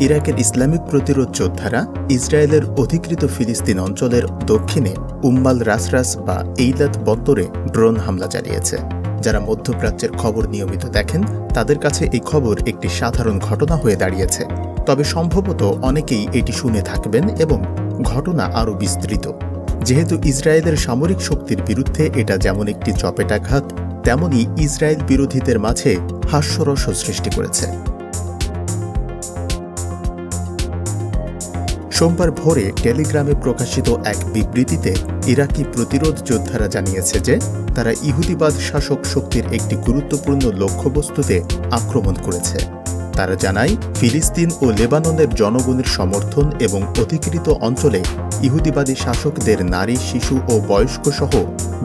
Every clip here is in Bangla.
ইরাকের ইসলামিক প্রতিরোধ যোদ্ধারা ইসরায়েলের অধিকৃত ফিলিস্তিন অঞ্চলের দক্ষিণে উম্মাল রাসরাস বা এইলাত বন্দরে ড্রোন হামলা চালিয়েছে। যারা মধ্যপ্রাচ্যের খবর নিয়মিত দেখেন তাদের কাছে এই খবর একটি সাধারণ ঘটনা হয়ে দাঁড়িয়েছে। তবে সম্ভবত অনেকেই এটি শুনে থাকবেন এবং ঘটনা আরও বিস্তৃত। যেহেতু ইসরায়েলের সামরিক শক্তির বিরুদ্ধে এটা যেমন একটি চপেটাঘাত, তেমনি ইসরায়েল বিরোধীদের মাঝে হাস্যরসও সৃষ্টি করেছে। সোমবার ভোরে টেলিগ্রামে প্রকাশিত এক বিবৃতিতে ইরাকি প্রতিরোধ যোদ্ধারা জানিয়েছে যে তারা ইহুদিবাদ শাসক শক্তির একটি গুরুত্বপূর্ণ লক্ষ্যবস্তুতে আক্রমণ করেছে। তারা জানায়, ফিলিস্তিন ও লেবাননের জনগণের সমর্থন এবং অধিকৃত অঞ্চলে ইহুদিবাদী শাসকদের নারী, শিশু ও বয়স্ক সহ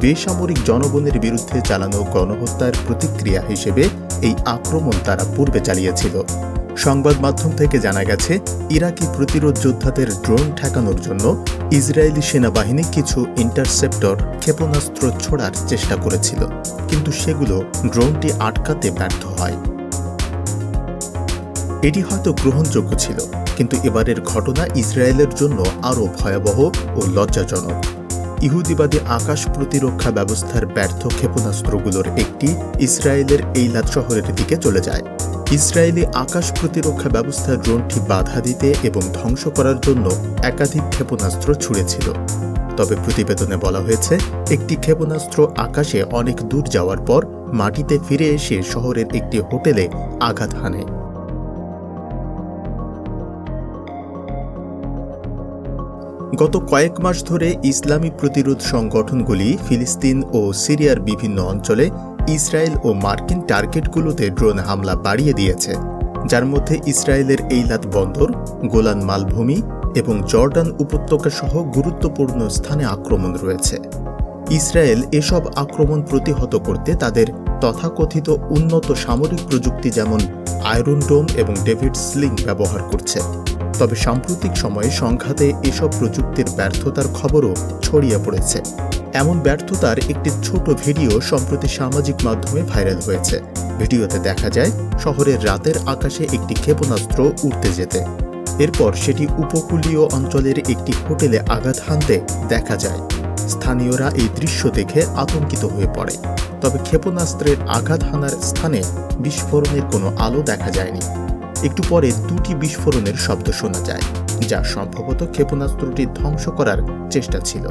বেসামরিক জনগণের বিরুদ্ধে চালানো গণহত্যার প্রতিক্রিয়া হিসেবে এই আক্রমণ তারা পূর্বে চালিয়েছিল। সংবাদ মাধ্যম থেকে জানা গেছে, ইরাকি প্রতিরোধ যোদ্ধাদের ড্রোন ঠেকানোর জন্য ইসরায়েলি সেনাবাহিনী কিছু ইন্টারসেপ্টর ক্ষেপণাস্ত্র ছোড়ার চেষ্টা করেছিল, কিন্তু সেগুলো ড্রোনটি আটকাতে ব্যর্থ হয়। এটি হয়তো গ্রহণযোগ্য ছিল, কিন্তু এবারের ঘটনা ইসরায়েলের জন্য আরও ভয়াবহ ও লজ্জাজনক। ইহুদিবাদী আকাশ প্রতিরক্ষা ব্যবস্থার ব্যর্থ ক্ষেপণাস্ত্রগুলোর একটি ইসরায়েলের এইলাত শহরের দিকে চলে যায়। ইসরায়েলি আকাশ প্রতিরক্ষা ব্যবস্থা ড্রোনটি বাধা দিতে এবং ধ্বংস করার জন্য একাধিক ক্ষেপণাস্ত্র ছুড়েছিল। তবে প্রতিবেদনে বলা হয়েছে, একটি ক্ষেপণাস্ত্র আকাশে অনেক দূর যাওয়ার পর মাটিতে ফিরে এসে শহরের একটি হোটেলে আঘাত হানে। গত কয়েক মাস ধরে ইসলামী প্রতিরোধ সংগঠনগুলি ফিলিস্তিন ও সিরিয়ার বিভিন্ন অঞ্চলে ইসরায়েল ও মার্কিন টার্গেটগুলোতে ড্রোন হামলা বাড়িয়ে দিয়েছে, যার মধ্যে ইসরায়েলের এইলাত বন্দর, গোলান মালভূমি এবং জর্ডান উপত্যকা সহ গুরুত্বপূর্ণ স্থানে আক্রমণ রয়েছে। ইসরায়েল এসব আক্রমণ প্রতিহত করতে তাদের তথাকথিত উন্নত সামরিক প্রযুক্তি যেমন আয়রন ডোম এবং ডেভিড স্লিং ব্যবহার করছে। তবে সাম্প্রতিক সময়ে সংঘাতে এসব প্রযুক্তির ব্যর্থতার খবরও ছড়িয়ে পড়েছে। এমন ব্যর্থতার একটি ছোট ভিডিও সম্প্রতি সামাজিক মাধ্যমে ভাইরাল হয়েছে। ভিডিওতে দেখা যায় শহরের রাতের আকাশে একটি ক্ষেপণাস্ত্র উড়তে যেতে, এরপর সেটি উপকূলীয় অঞ্চলের একটি হোটেলে আঘাত হানতে দেখা যায়। স্থানীয়রা এই দৃশ্য দেখে আতঙ্কিত হয়ে পড়ে। তবে ক্ষেপণাস্ত্রের আঘাত হানার স্থানে বিস্ফোরণের কোনো আলো দেখা যায়নি। একটু পরে দুটি বিস্ফোরণের শব্দ শোনা যায়, যা সম্ভবত ক্ষেপণাস্ত্রটি ধ্বংস করার চেষ্টা ছিল।